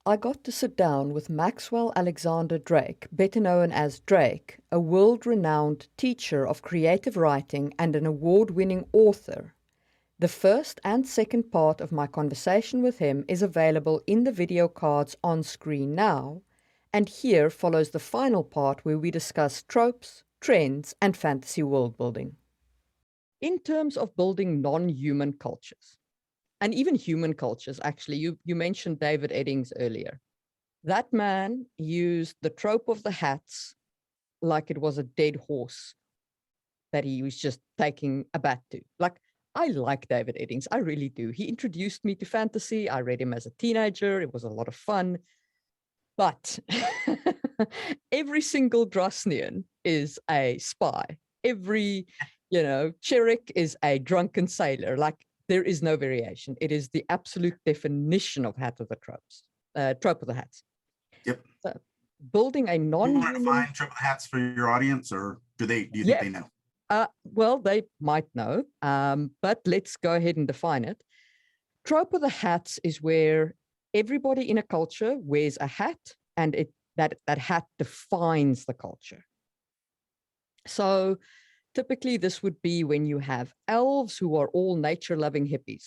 I got to sit down with Maxwell Alexander Drake, better known as Drake, a world-renowned teacher of creative writing and an award-winning author. The first and second part of my conversation with him is available in the video cards on screen now, and here follows the final part where we discuss tropes, trends, and fantasy world building. In terms of building non-human cultures, and even human cultures, actually, you mentioned David Eddings earlier. That man used the trope of the hats like it was a dead horse that he was just taking a bat to. Like, I like David Eddings, I really do. He introduced me to fantasy. I read him as a teenager. It was a lot of fun. But every single Drosnian is a spy. Every, Cherik is a drunken sailor. Like, there is no variation. It is the absolute definition of hat of the tropes, trope of the hats. Yep. So, building a non-human. You want to define trope of the hats for your audience, or do you think they know? Well, they might know, but let's go ahead and define it. Trope of the hats is where everybody in a culture wears a hat, and that hat defines the culture. So typically this would be when you have elves who are all nature-loving hippies.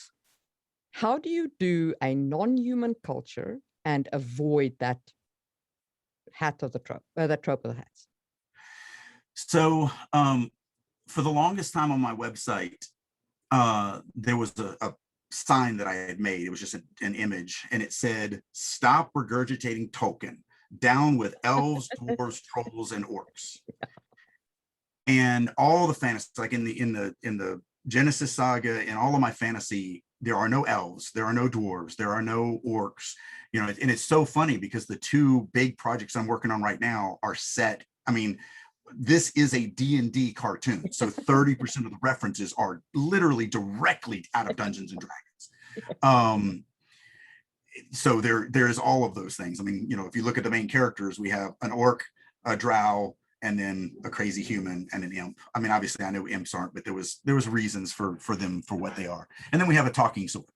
How do you do a non-human culture and avoid that hat of the trope, that trope of the hats? So for the longest time on my website, there was a sign that I had made. It was just an image, and it said, "Stop regurgitating Tolkien. Down with elves, dwarves, trolls, and orcs." And all the fantasy, like in the Genesis saga, in all of my fantasy, there are no elves, there are no dwarves, there are no orcs. And it's so funny because the two big projects I'm working on right now are set. I mean, this is a D&D cartoon, so 30% of the references are literally directly out of Dungeons and Dragons. So there's all of those things. I mean, if you look at the main characters, we have an orc, a drow, and then a crazy human and an imp. I mean, obviously I know imps aren't, but there was reasons for them for what they are. And then we have a talking sword,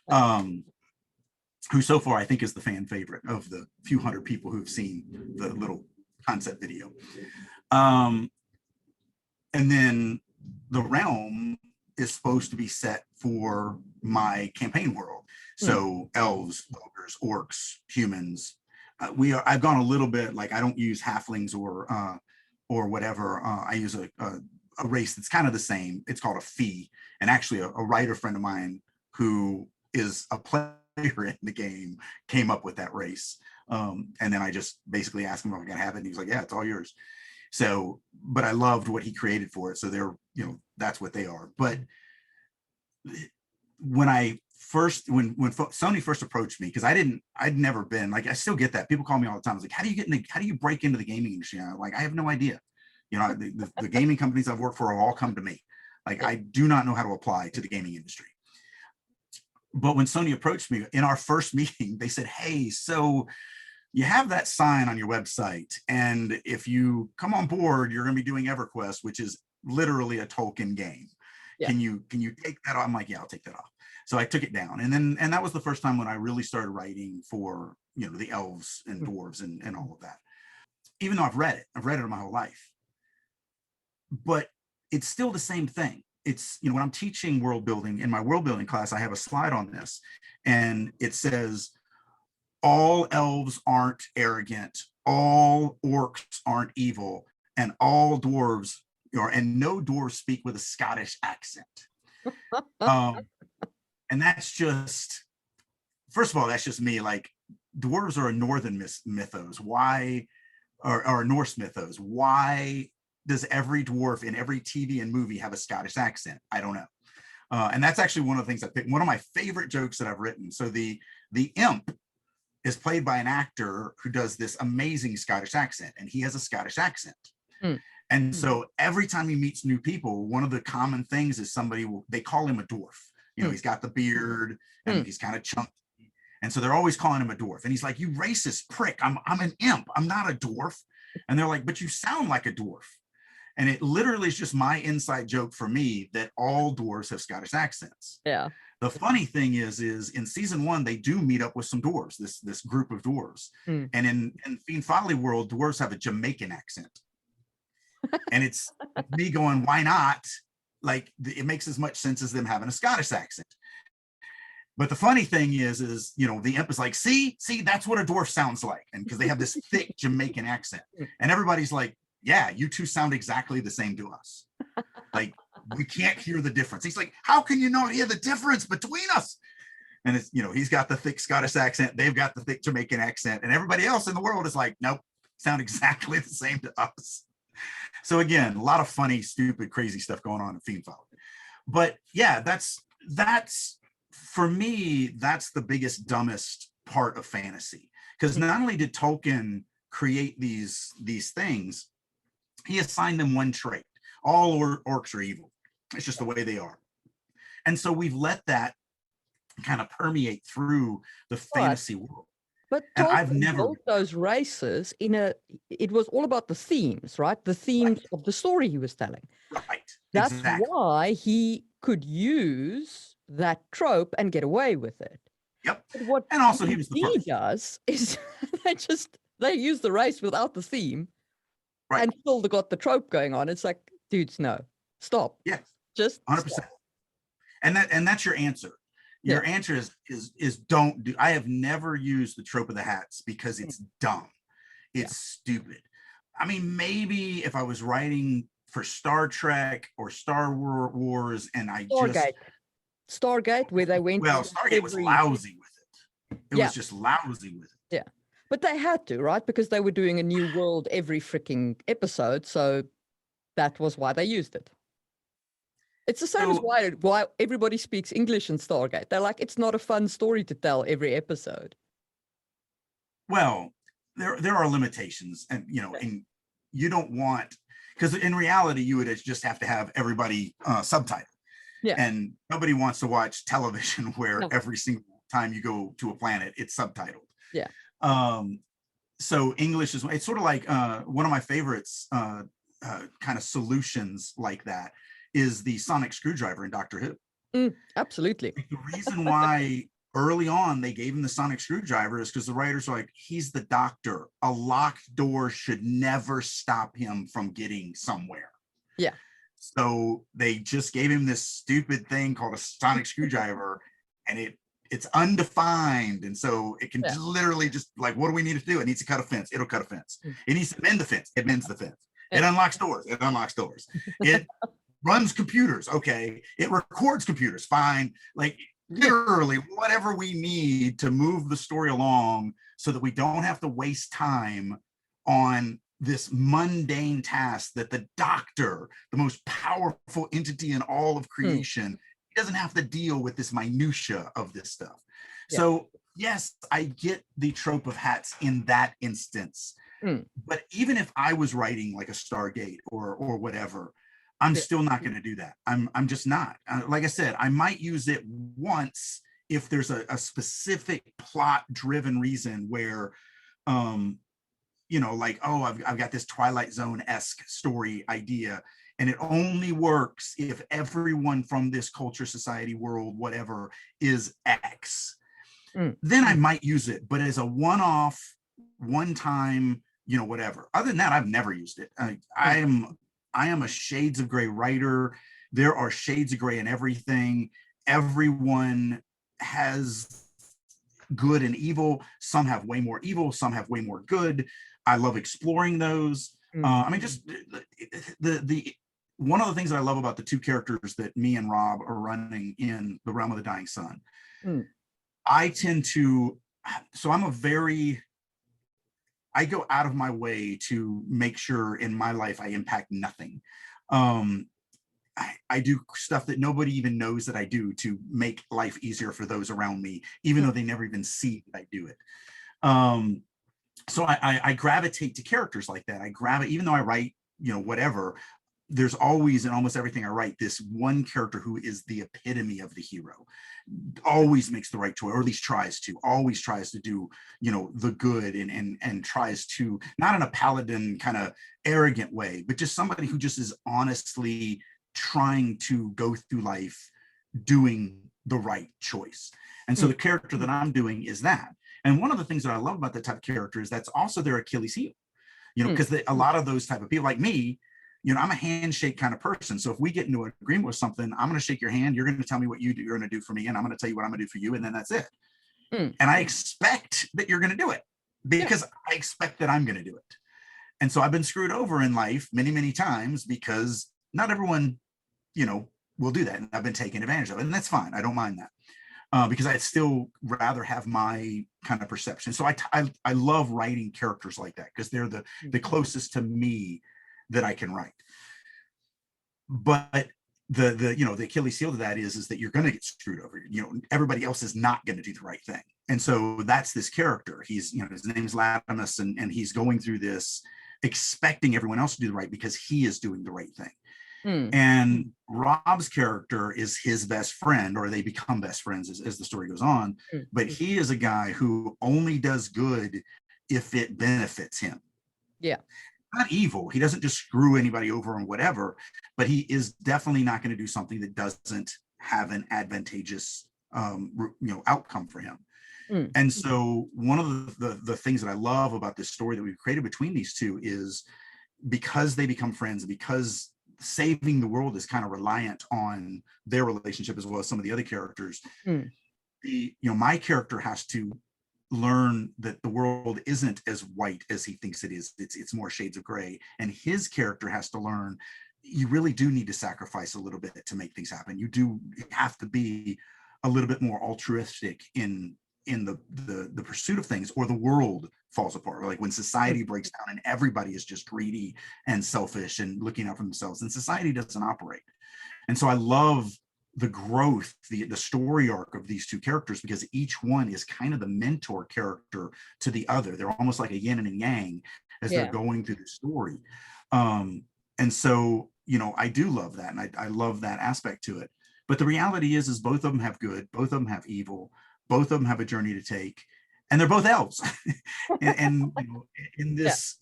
who so far I think is the fan favorite of the few hundred people who've seen the little concept video. And then the realm is supposed to be set for my campaign world. So elves, ogres, orcs, humans. I've gone a little bit, like, I don't use halflings or whatever. I use a race that's kind of the same. It's called a fee. And actually a writer friend of mine who is a player in the game came up with that race. And then I just basically asked him if I could have it. And he was like, "Yeah, it's all yours." So, but I loved what he created for it. So they're, that's what they are. But when Sony first approached me, because I'd never been, like, I still get that. People call me all the time. I was like, how do you break into the gaming industry? And I'm like, I have no idea. The gaming companies I've worked for have all come to me. Like, I do not know how to apply to the gaming industry. But when Sony approached me in our first meeting, they said, "Hey, so you have that sign on your website, and if you come on board, you're going to be doing EverQuest, which is literally a Tolkien game. Yeah. Can you take that off?" I'm like, "Yeah, I'll take that off." So I took it down, and that was the first time when I really started writing for the elves and dwarves and all of that. Even though I've read it my whole life, but it's still the same thing. It's, when I'm teaching world building in my world building class, I have a slide on this, and it says, all elves aren't arrogant, all orcs aren't evil, and all dwarves, and no dwarves speak with a Scottish accent. And that's just, first of all, that's just me. Like, dwarves are a northern mythos. Why, or Norse mythos? Why does every dwarf in every TV and movie have a Scottish accent? I don't know. And that's actually one of the things I picked. One of my favorite jokes that I've written. So the imp is played by an actor who does this amazing Scottish accent, and he has a Scottish accent. And so every time he meets new people, one of the common things is they call him a dwarf. He's got the beard and he's kind of chunky. And so they're always calling him a dwarf. And he's like, "You racist prick, I'm an imp, I'm not a dwarf." And they're like, "But you sound like a dwarf." And it literally is just my inside joke for me that all dwarves have Scottish accents. Yeah. The funny thing is in season 1, they do meet up with some dwarves, this group of dwarves. And in Fiend Folly world, dwarves have a Jamaican accent. And it's me going, why not? Like, it makes as much sense as them having a Scottish accent. But the funny thing is, you know, the imp is like, see, that's what a dwarf sounds like. And because they have this thick Jamaican accent. And everybody's like, yeah, you two sound exactly the same to us. Like, we can't hear the difference. He's like, how can you not hear the difference between us? And it's, you know, he's got the thick Scottish accent, they've got the thick Jamaican accent, and everybody else in the world is like, nope, sound exactly the same to us. So again, a lot of funny, stupid, crazy stuff going on in Fiend Folly. But yeah, that's for me, that's the biggest, dumbest part of fantasy. Because not only did Tolkien create these things, he assigned them one trait. All orcs are evil. It's just the way they are. And so we've let that kind of permeate through the fantasy world. But and Tolkien I've never built those races it was all about the themes, right? The themes of the story he was telling. Right. That's exactly. why he could use that trope and get away with it. Yep. But what and also he was the he first. does is they use the race without the theme. Right. And still got the trope going on. It's like, dudes, no, stop. Yes. Just 100%. Stop. And that's your answer. Your answer is don't do. I have never used the trope of the hats because it's dumb. It's stupid. I mean, maybe if I was writing for Star Trek or Star Wars and Stargate, where they went. Well, Stargate was lousy with it. It was just lousy with it. Yeah. But they had to, right? Because they were doing a new world every freaking episode. So that was why they used it. It's the same as why everybody speaks English in Stargate. They're like, it's not a fun story to tell every episode. Well, there are limitations. And, you know, and you don't want, because in reality, you would just have to have everybody subtitled. Yeah. And nobody wants to watch television where every single time you go to a planet, it's subtitled. Yeah. So English is, it's sort of like one of my favorites kind of solutions like that is the sonic screwdriver in Doctor Who. Absolutely. The reason why early on they gave him the sonic screwdriver is because the writers are like, he's the doctor. A locked door should never stop him from getting somewhere. Yeah. So they just gave him this stupid thing called a sonic screwdriver, and it's undefined. And so it can literally just like, what do we need to do? It needs to cut a fence. It'll cut a fence. It needs to mend the fence. It mends the fence. It unlocks doors. It unlocks doors. It runs computers. Okay. It records computers. Fine. Like literally whatever we need to move the story along so that we don't have to waste time on this mundane task that the doctor, the most powerful entity in all of creation, he doesn't have to deal with this minutia of this stuff. Yeah. So yes, I get the trope of hats in that instance. But even if I was writing like a Stargate or whatever, I'm still not going to do that. I'm just not. Like I said, I might use it once if there's a specific plot-driven reason where, you know, like, oh, I've got this Twilight Zone-esque story idea, and it only works if everyone from this culture, society, world, whatever, is X. Then I might use it, but as a one-off, one-time, you know, whatever. Other than that, I've never used it. I am a shades of gray writer. There are shades of gray in everything. Everyone has good and evil. Some have way more evil. Some have way more good. I love exploring those. I mean, just the one of the things that I love about the two characters that me and Rob are running in the Realm of the Dying Sun, I tend to, so I go out of my way to make sure in my life I impact nothing. I do stuff that nobody even knows that I do to make life easier for those around me, even though they never even see that I do it. So I gravitate to characters like that. Even though I write, you know, whatever, there's always, in almost everything I write, this one character who is the epitome of the hero, always makes the right choice, or at least always tries to do, the good, and tries to, not in a paladin kind of arrogant way, but just somebody who just is honestly trying to go through life doing the right choice. And so the character that I'm doing is that. And one of the things that I love about that type of character is that's also their Achilles heel, because a lot of those type of people like me, I'm a handshake kind of person. So if we get into an agreement with something, I'm going to shake your hand. You're going to tell me what you're going to do for me, and I'm going to tell you what I'm going to do for you. And then that's it. And I expect that you're going to do it because I expect that I'm going to do it. And so I've been screwed over in life many, many times because not everyone, will do that. And I've been taken advantage of it. And that's fine. I don't mind that. Because I'd still rather have my kind of perception. So I love writing characters like that because they're the closest to me that I can write. But the Achilles heel to that is that you're going to get screwed over. Everybody else is not going to do the right thing. And so that's this character. He's, his name's Latimus, and he's going through this expecting everyone else to do the right because he is doing the right thing. And Rob's character is his best friend, or they become best friends as the story goes on. But he is a guy who only does good if it benefits him. Yeah. Not evil. He doesn't just screw anybody over and whatever, but he is definitely not going to do something that doesn't have an advantageous, outcome for him. And so one of the things that I love about this story that we've created between these two is because they become friends, because saving the world is kind of reliant on their relationship as well as some of the other characters. My character has to learn that the world isn't as white as he thinks it is. It's more shades of gray. And his character has to learn you really do need to sacrifice a little bit to make things happen. You do have to be a little bit more altruistic in the pursuit of things, or the world falls apart. Like when society breaks down and everybody is just greedy and selfish and looking out for themselves, and society doesn't operate. And so I love the growth, the story arc of these two characters, because each one is kind of the mentor character to the other. They're almost like a yin and a yang as they're going through the story. And so, I do love that. And I love that aspect to it. But the reality is both of them have good, both of them have evil, both of them have a journey to take, and they're both elves. and in this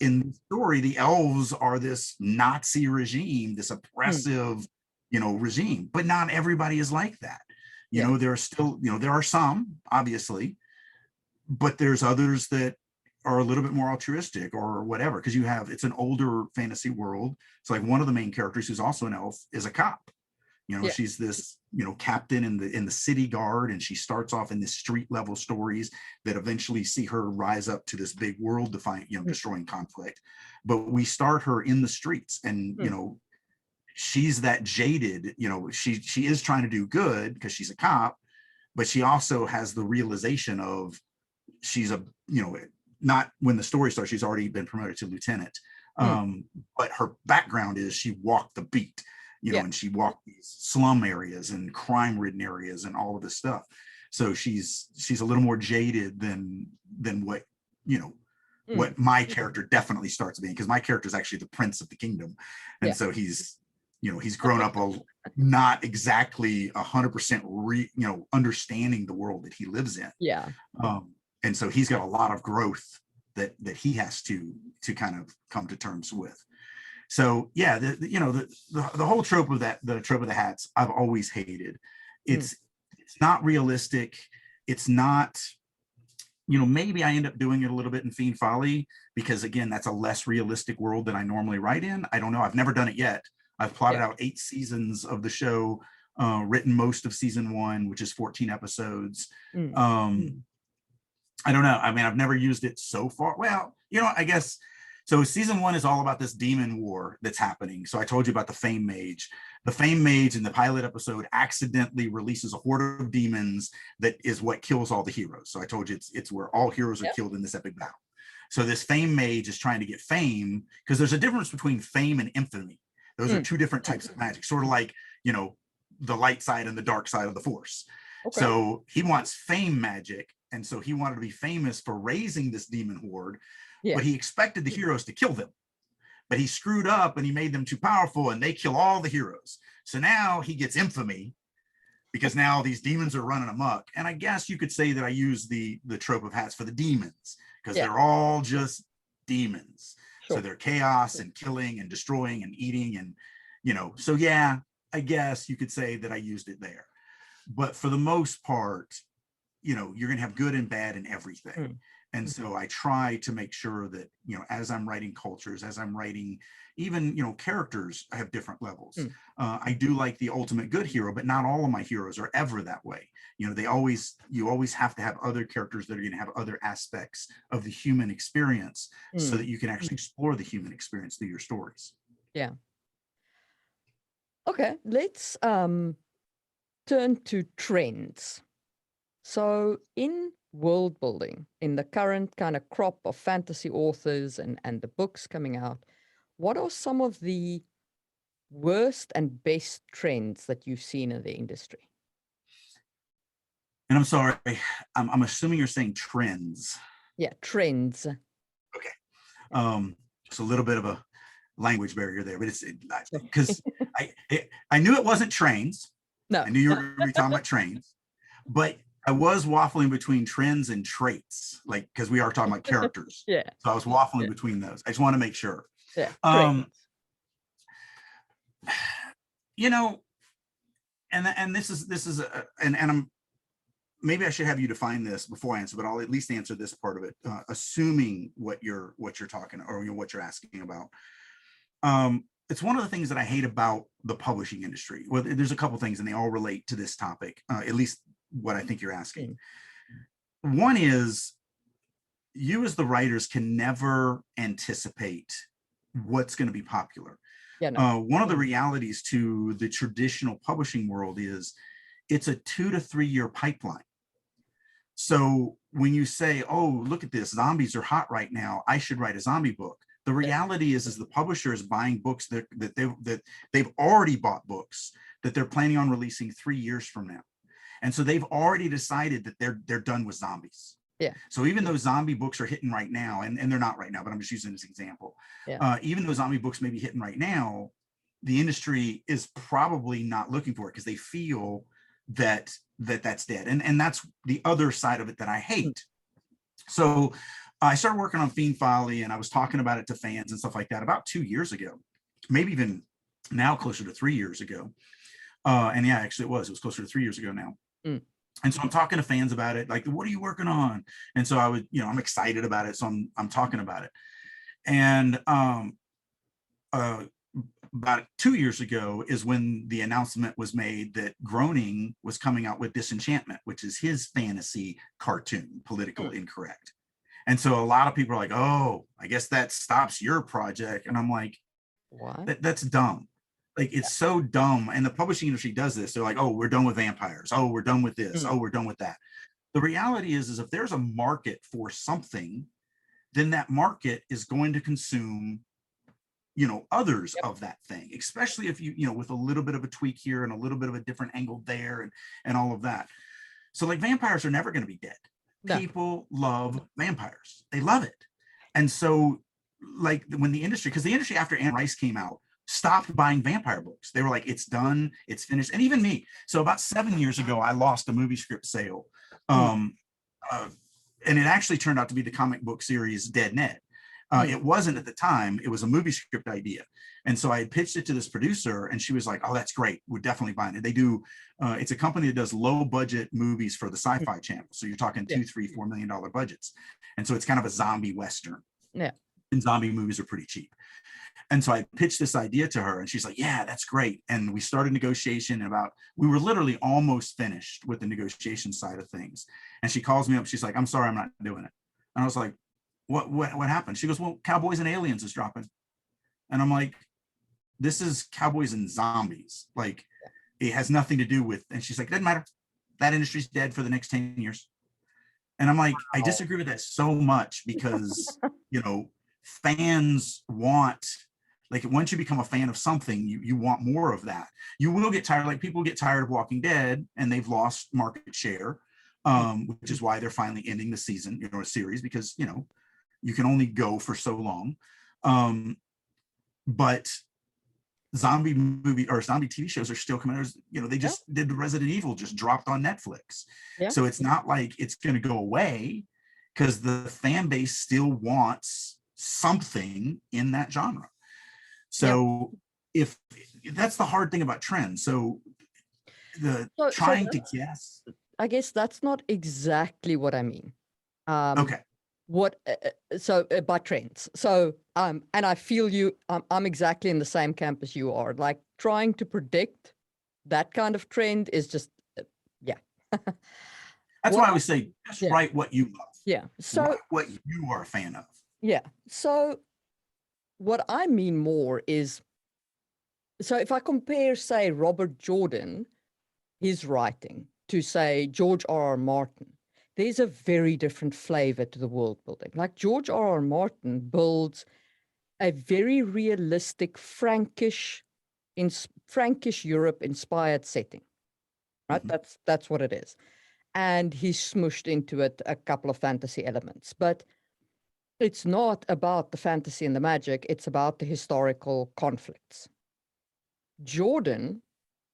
story, the elves are this Nazi regime, this oppressive, regime, but not everybody is like that. There are still, there are some, obviously, but there's others that are a little bit more altruistic or whatever, because it's an older fantasy world. So like one of the main characters, who's also an elf, is a cop. She's this, captain in the city guard, and she starts off in this street level stories that eventually see her rise up to this big world defying, destroying conflict. But we start her in the streets, and she's that jaded, she is trying to do good because she's a cop, but she also has the realization of she's not when the story starts, she's already been promoted to lieutenant. But her background is she walked the beat. And she walked these slum areas and crime-ridden areas and all of this stuff. So she's a little more jaded than what what my character definitely starts being, because my character is actually the prince of the kingdom, and so he's grown up not exactly 100% understanding the world that he lives in. And so he's got a lot of growth that he has to kind of come to terms with. So the whole trope of that, the trope of the hats, I've always hated. It's not realistic. It's not, maybe I end up doing it a little bit in Fiend Folly, because again, that's a less realistic world than I normally write in. I don't know. I've never done it yet. I've plotted out 8 seasons of the show, written most of season 1, which is 14 episodes. I don't know. I mean, I've never used it so far. Well, I guess. So season 1 is all about this demon war that's happening. So I told you about the Fame Mage. The Fame Mage in the pilot episode accidentally releases a horde of demons that is what kills all the heroes. So I told you it's where all heroes are killed in this epic battle. So this Fame Mage is trying to get fame, because there's a difference between fame and infamy. Those are two different types of magic, sort of like, the light side and the dark side of the force. So he wants fame magic. And so he wanted to be famous for raising this demon horde. But he expected the heroes to kill them. but he screwed up and he made them too powerful and they kill all the heroes. So now he gets infamy because now these demons are running amok. And I guess you could say that I use the trope of hats for the demons, because they're all just demons. Sure. So they're chaos and killing and destroying and eating and, so yeah, I guess you could say that I used it there. But for the most part, you're going to have good and bad in everything. And so I try to make sure that, as I'm writing cultures, as I'm writing even, characters have different levels. I do like the ultimate good hero, but not all of my heroes are ever that way. You always have to have other characters that are going to have other aspects of the human experience so that you can actually explore the human experience through your stories. Yeah. Okay, let's turn to trends. So in world building, in the current kind of crop of fantasy authors and the books coming out, what are some of the worst and best trends that you've seen in the industry? And I'm sorry, I'm assuming you're saying trends. Yeah, trends. Okay. Just a little bit of a language barrier there, but it's because I knew it wasn't trains. No. I knew you were going to be talking about trains, but I was waffling between trends and traits, because we are talking about characters. Yeah. So I was waffling between those. I just want to make sure. Yeah. And this is and I'm, maybe I should have you define this before I answer, but I'll at least answer this part of it, assuming what you're talking or what you're asking about. It's one of the things that I hate about the publishing industry. Well, there's a couple things and they all relate to this topic, at least what I think you're asking. One is, you as the writers can never anticipate what's going to be popular. Yeah, no. One of the realities to the traditional publishing world is it's a 2 to 3 year pipeline. So when you say, oh, look at this, zombies are hot right now, I should write a zombie book. The reality is the publisher is buying books that they've already bought books that they're planning on releasing 3 years from now. And so they've already decided that they're done with zombies. Yeah. So even though zombie books are hitting right now, and they're not right now, but I'm just using this example. Yeah. Even though zombie books may be hitting right now, the industry is probably not looking for it because they feel that that's dead. And that's the other side of it that I hate. So I started working on Fiend Folly and I was talking about it to fans and stuff like that about 2 years ago, maybe even now closer to 3 years ago. And yeah, actually it was closer to 3 years ago now. And so I'm talking to fans about it, like, what are you working on? And so I would, I'm excited about it. So I'm talking about it. And about 2 years ago is when the announcement was made that Groening was coming out with Disenchantment, which is his fantasy cartoon, politically incorrect. And so a lot of people are like, oh, I guess that stops your project. And I'm like, what? That's dumb. Like, it's so dumb. And the publishing industry does this. They're like, oh, we're done with vampires. Oh, we're done with this. Oh, we're done with that. The reality is if there's a market for something, then that market is going to consume, others of that thing, especially if you, with a little bit of a tweak here and a little bit of a different angle there and all of that. So like vampires are never going to be dead. No. People love vampires. They love it. And so like when the industry, because the industry after Anne Rice came out, stopped buying vampire books. They were like, it's done, it's finished. And even me. So about 7 years ago, I lost a movie script sale. And it actually turned out to be the comic book series Dead Ned. It wasn't at the time, it was a movie script idea. And so I had pitched it to this producer and she was like, oh, that's great. We're definitely buying it. They do, it's a company that does low budget movies for the Sci-Fi Channel. So you're talking $2, $3, $4 million budgets. And so it's kind of a zombie Western. Yeah. And zombie movies are pretty cheap. And so I pitched this idea to her and she's like, yeah, that's great. And we started negotiation we were literally almost finished with the negotiation side of things. And she calls me up. She's like, I'm sorry, I'm not doing it. And I was like, what happened? She goes, well, Cowboys and Aliens is dropping. And I'm like, this is Cowboys and Zombies. Like, it has nothing to do with, and she's like, doesn't matter. That industry's dead for the next 10 years. And I'm like, I disagree with that so much because, fans want, like, once you become a fan of something, you want more of that. You will get tired, like people get tired of Walking Dead and they've lost market share, which is why they're finally ending the season, a series, because, you can only go for so long. but zombie movie or zombie TV shows are still coming out. You know, they Yeah. just did Resident Evil, just dropped on Netflix. Yeah. So it's not like it's going to go away, because the fan base still wants something in that genre. So if that's the hard thing about trends. So trying to guess. I guess that's not exactly what I mean. Okay. By trends. So and I feel you. I'm exactly in the same camp as you are. Like, trying to predict that kind of trend is just yeah. That's why I would say just write what you love. Yeah. So write what you are a fan of. Yeah. So what I mean more is, so if I compare, say, Robert Jordan, his writing, to, say, George R.R. Martin, there's a very different flavor to the world building. Like, George R.R. Martin builds a very realistic Frankish Europe inspired setting, right? Mm-hmm. That's what it is. And he smushed into it a couple of fantasy elements, but it's not about the fantasy and the magic. It's about the historical conflicts. Jordan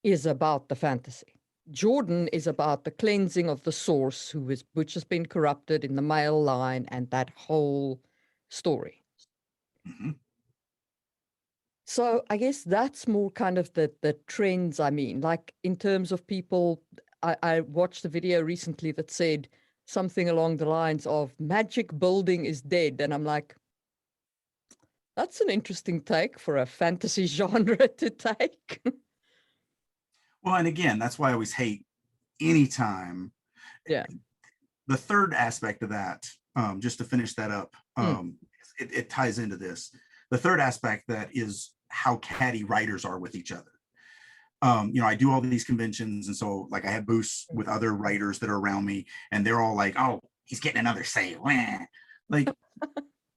is about the fantasy. Jordan is about the cleansing of the source, which has been corrupted in the male line, and that whole story. Mm-hmm. So I guess that's more kind of the trends. I mean, like, in terms of people, I watched a video recently that said something along the lines of magic building is dead. And I'm like, that's an interesting take for a fantasy genre to take. Well, and again, that's why I always hate anytime. Yeah. The third aspect of that, just to finish that up, it ties into this. The third aspect that is how catty writers are with each other. You know, I do all these conventions, and so like I have booths with other writers that are around me, and they're all like, "Oh, he's getting another sale." Like,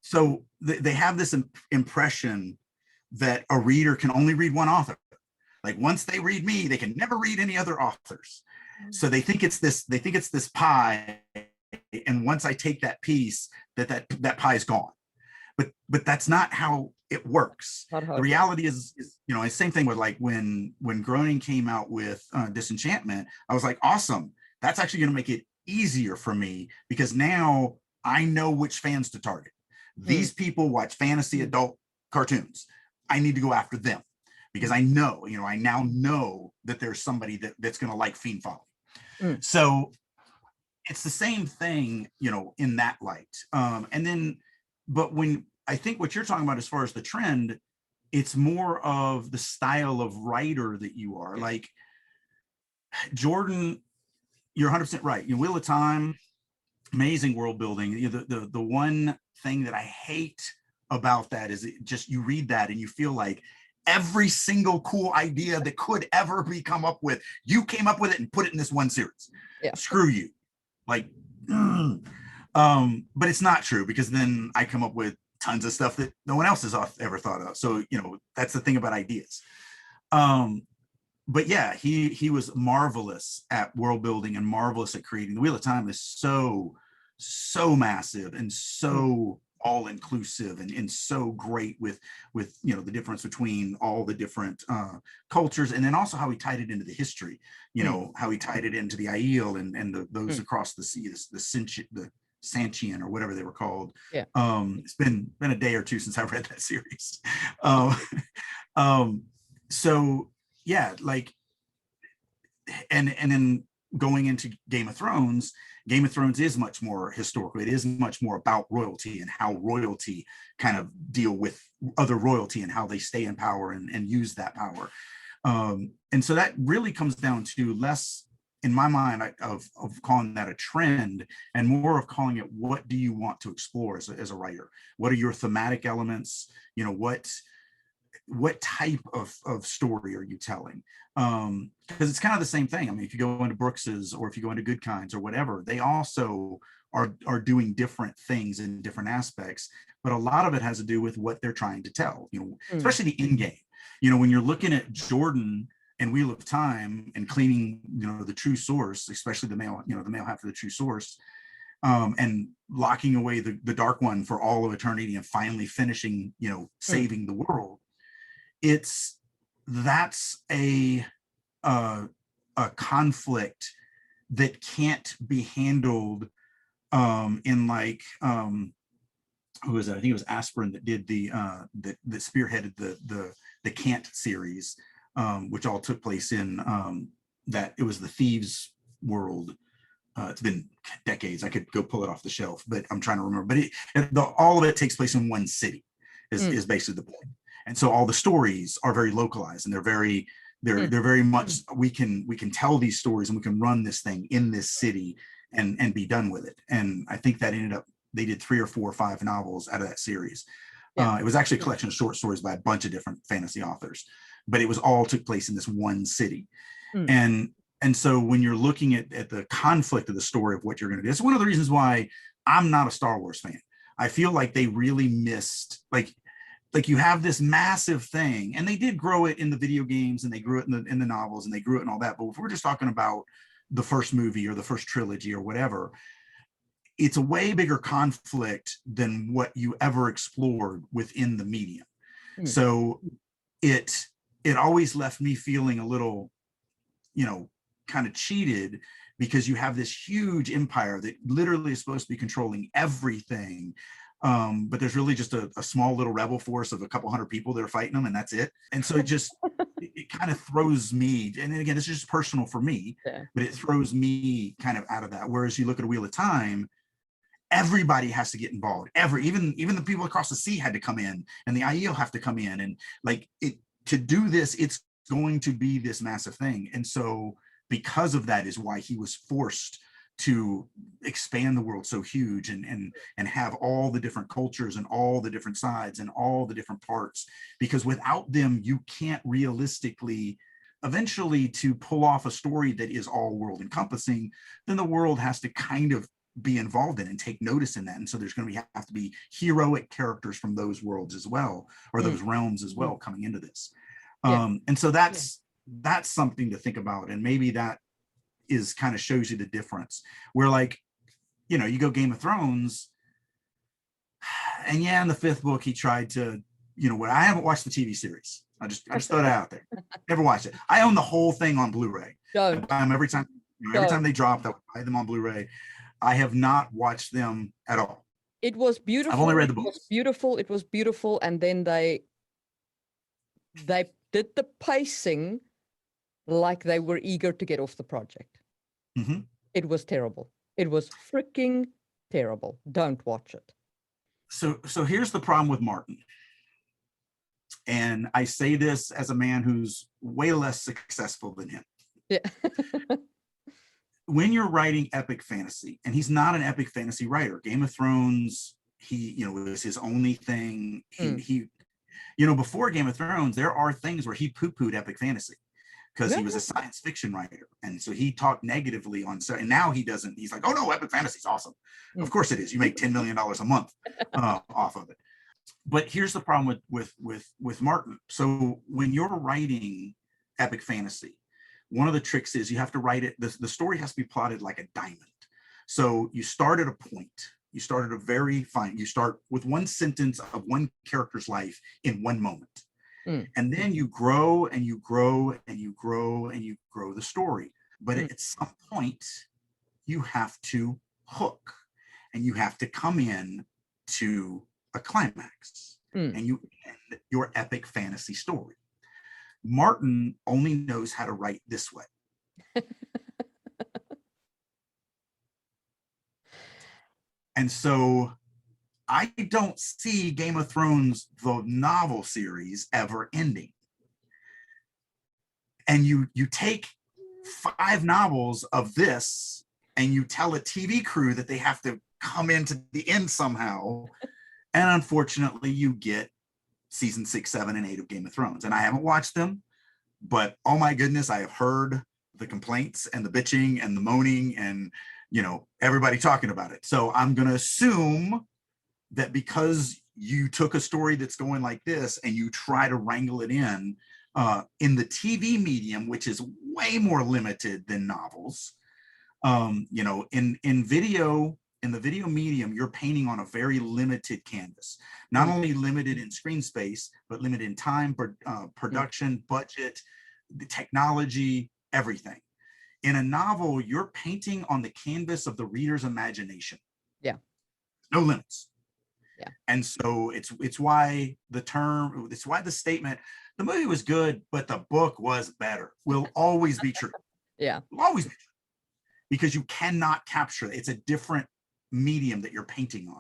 so they have this impression that a reader can only read one author. Like, once they read me, they can never read any other authors. So they think it's this pie, and once I take that piece, that pie is gone. But that's not how it works. The reality is, you know, same thing with, like, when Groening came out with Disenchantment, I was like, awesome. That's actually going to make it easier for me, because now I know which fans to target. These people watch fantasy adult cartoons. I need to go after them, because I know, you know, I now know that there's somebody that's going to like Fiend Folly. So it's the same thing, you know, in that light. And then, but when I think what you're talking about as far as the trend, it's more of the style of writer that you are. Like, Jordan, you're 100% right. You know, Wheel of Time, amazing world building. You know, the one thing that I hate about that is you read that and you feel like every single cool idea that could ever be come up with, you came up with it and put it in this one series. Yeah. Screw you. Like, but it's not true, because then I come up with tons of stuff that no one else has ever thought of. So, you know, that's the thing about ideas. But yeah, he was marvelous at world building and marvelous at creating. The Wheel of Time is so massive and so all inclusive and so great with you know, the difference between all the different cultures, and then also how he tied it into the history, you know, how he tied it into the Aiel and those across the sea, the Sanchian or whatever they were called. Yeah. It's been a day or two since I read that series. So yeah, like, and then going into Game of Thrones is much more historical. It is much more about royalty and how royalty kind of deal with other royalty and how they stay in power and use that power. And so that really comes down to less, in my mind, of calling that a trend, and more of calling it, what do you want to explore as a writer? What are your thematic elements? You know, what type of story are you telling? Because it's kind of the same thing. I mean, if you go into Brooks's, or if you go into Good Kinds or whatever, they also are doing different things in different aspects, but a lot of it has to do with what they're trying to tell, you know, especially the in game. You know, when you're looking at Jordan and Wheel of Time and cleaning, you know, the true source, especially the male half of the true source, and locking away the dark one for all of eternity and finally finishing, you know, saving the world. that's a conflict that can't be handled in like who was that? I think it was Aspirin that did that spearheaded the Cant series, which all took place in that it was the Thieves world. It's been decades. I could go pull it off the shelf, but I'm trying to remember. But all of it takes place in one city, is basically the point. And so all the stories are very localized, and they're very much we can tell these stories and we can run this thing in this city and be done with it. And I think that ended up, they did 3 or 4 or 5 novels out of that series. It was actually a collection of short stories by a bunch of different fantasy authors, but it was all took place in this one city. And so when you're looking at the conflict of the story of what you're going to do, it's one of the reasons why I'm not a Star Wars fan. I feel like they really missed, like you have this massive thing, and they did grow it in the video games, and they grew it in the novels, and they grew it and all that. But if we're just talking about the first movie or the first trilogy or whatever, it's a way bigger conflict than what you ever explored within the medium. So it always left me feeling a little, kind of cheated, because you have this huge empire that literally is supposed to be controlling everything. But there's really just a small little rebel force of a couple hundred people that are fighting them, and that's it. And so it kind of throws me, and again, it's just personal for me, but it throws me kind of out of that. Whereas you look at A Wheel of Time, everybody has to get involved. Even the people across the sea had to come in, and the IEL have to come in, and to do this, it's going to be this massive thing. And so because of that is why he was forced to expand the world so huge and have all the different cultures and all the different sides and all the different parts, because without them, you can't realistically, eventually, to pull off a story that is all world encompassing, then the world has to kind of be involved in and take notice in that. And so there's going to have to be heroic characters from those worlds as well, or those realms as well, coming into this. And so that's something to think about. And maybe that is kind of shows you the difference, where you go Game of Thrones, and in the 5th book, he tried to, I haven't watched the TV series. I just throw it out there. Never watched it. I own the whole thing on Blu-ray. Every time they dropped, I would buy them on Blu-ray. I have not watched them at all. It was beautiful. I've only read the books. It was beautiful. And then they did the pacing like they were eager to get off the project. It was terrible. It was freaking terrible. Don't watch it. So here's the problem with Martin. And I say this as a man who's way less successful than him. When you're writing epic fantasy, and he's not an epic fantasy writer, Game of Thrones, he was his only thing. He before Game of Thrones, there are things where he poo-pooed epic fantasy, because he was a science fiction writer. And so he talked negatively on, and now he doesn't, he's like, oh no, epic fantasy is awesome. Of course it is. You make $10 million a month off of it. But here's the problem with Martin. So when you're writing epic fantasy, one of the tricks is you have to write it, the story has to be plotted like a diamond. So you start at a point. You start at you start with one sentence of one character's life in one moment. And then you grow and you grow and you grow and you grow the story. But at some point, you have to hook, and you have to come in to a climax, and you end your epic fantasy story. Martin only knows how to write this way. And so I don't see Game of Thrones, the novel series, ever ending. And you take 5 novels of this, and you tell a TV crew that they have to come into the end somehow. And unfortunately, you get season 6, 7, and 8 of Game of Thrones. And I haven't watched them, but oh my goodness, I have heard the complaints and the bitching and the moaning and, everybody talking about it. So I'm going to assume that because you took a story that's going like this and you try to wrangle it in the TV medium, which is way more limited than novels, in video, in the video medium, you're painting on a very limited canvas, not only limited in screen space, but limited in time, production, budget, the technology, everything. In a novel, you're painting on the canvas of the reader's imagination. Yeah. No limits. Yeah. And so it's why the statement, the movie was good, but the book was better, will always be true. Yeah. Will always be true. Because you cannot capture it. It's a different medium that you're painting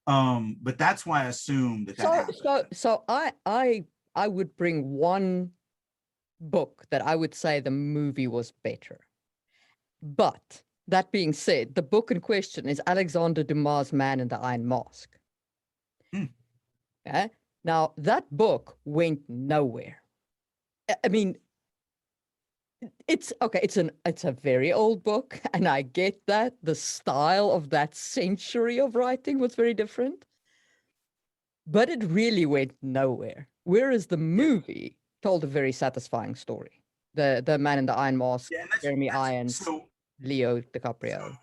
on. But that's why I assume that happened. So I would bring one book that I would say the movie was better. But that being said, the book in question is Alexander Dumas' Man in the Iron Mask. Okay? Now, that book went nowhere. I mean, it's okay. It's a very old book, and I get that the style of that century of writing was very different, but it really went nowhere. Whereas the movie told a very satisfying story. The Man in the Iron Mask, Jeremy Irons, Leo DiCaprio. So,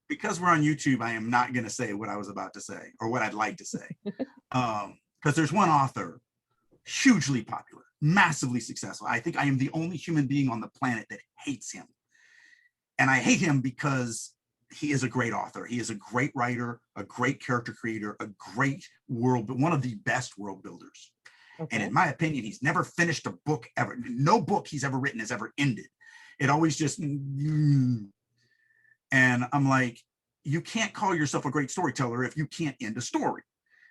because we're on YouTube, I am not going to say what I was about to say or what I'd like to say, because there's one author, hugely popular, massively successful. I think I am the only human being on the planet that hates him. And I hate him because he is a great author. He is a great writer, a great character creator, a great one of the best world builders. Okay. And in my opinion, he's never finished a book ever. No book he's ever written has ever ended. It always just, and I'm like, you can't call yourself a great storyteller if you can't end a story.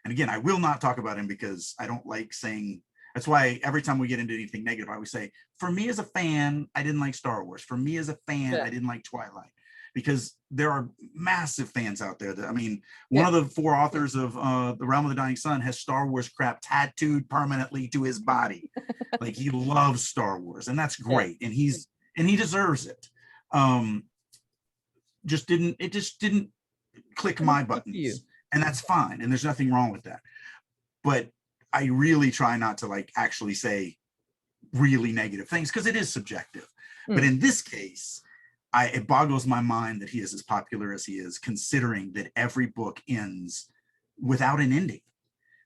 And again, I will not talk about him because I don't like saying, that's why every time we get into anything negative, I always say, for me as a fan, I didn't like Star Wars. For me as a fan, I didn't like Twilight. Because there are massive fans out there. That, I mean, one of the 4 authors of The Realm of the Dying Sun has Star Wars crap tattooed permanently to his body. Like, he loves Star Wars, and that's great. And he deserves it. It just didn't click my buttons, and that's fine. And there's nothing wrong with that. But I really try not to like actually say really negative things because it is subjective. But in this case, it boggles my mind that he is as popular as he is, considering that every book ends without an ending.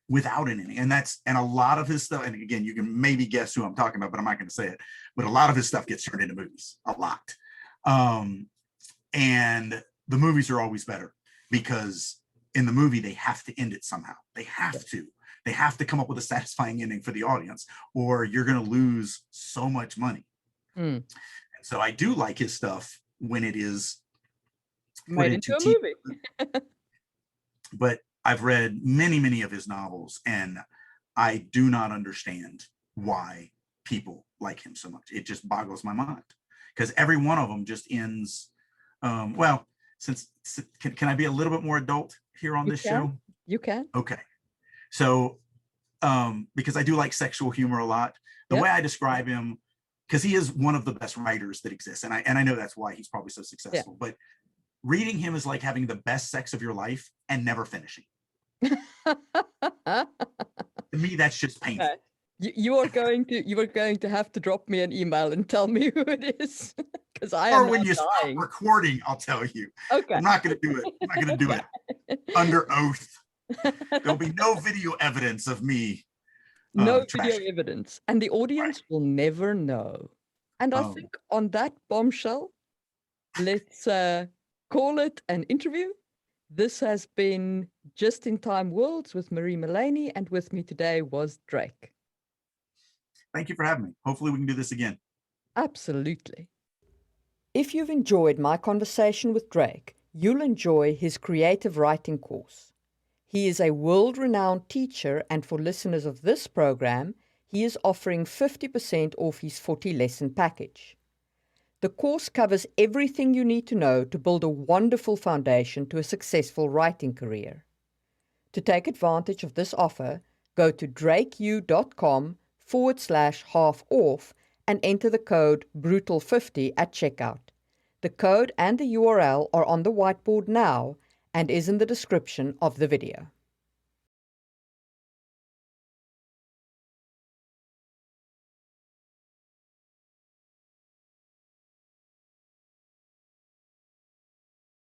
And a lot of his stuff, and again, you can maybe guess who I'm talking about, but I'm not going to say it, but a lot of his stuff gets turned into movies, a lot. And the movies are always better because in the movie, they have to end it somehow. They have to come up with a satisfying ending for the audience, or you're going to lose so much money. And so I do like his stuff when it is made into a movie. But I've read many of his novels, and I do not understand why people like him so much. It just boggles my mind because every one of them just ends. Well, can I be a little bit more adult here on this show? You can. Okay. So, because I do like sexual humor a lot, the way I describe him, because he is one of the best writers that exists, and I know that's why he's probably so successful. But reading him is like having the best sex of your life and never finishing. To me, that's just painful. You are going to have to drop me an email and tell me who it is, because I am. Or when you stop recording, I'll tell you. Okay. I'm not going to do it. I'm not going to do it under oath. There'll be no video evidence of me. No video evidence, and the audience will never know. And I think on that bombshell, let's call it an interview. This has been Just in Time Worlds with Marie Mullaney, and with me today was Drake. Thank you for having me. Hopefully we can do this again. Absolutely. If you've enjoyed my conversation with Drake, you'll enjoy his creative writing course. He is a world-renowned teacher, and for listeners of this program, he is offering 50% off his 40-lesson package. The course covers everything you need to know to build a wonderful foundation to a successful writing career. To take advantage of this offer, go to drakeu.com/half off and enter the code BRUTAL50 at checkout. The code and the URL are on the whiteboard now and is in the description of the video.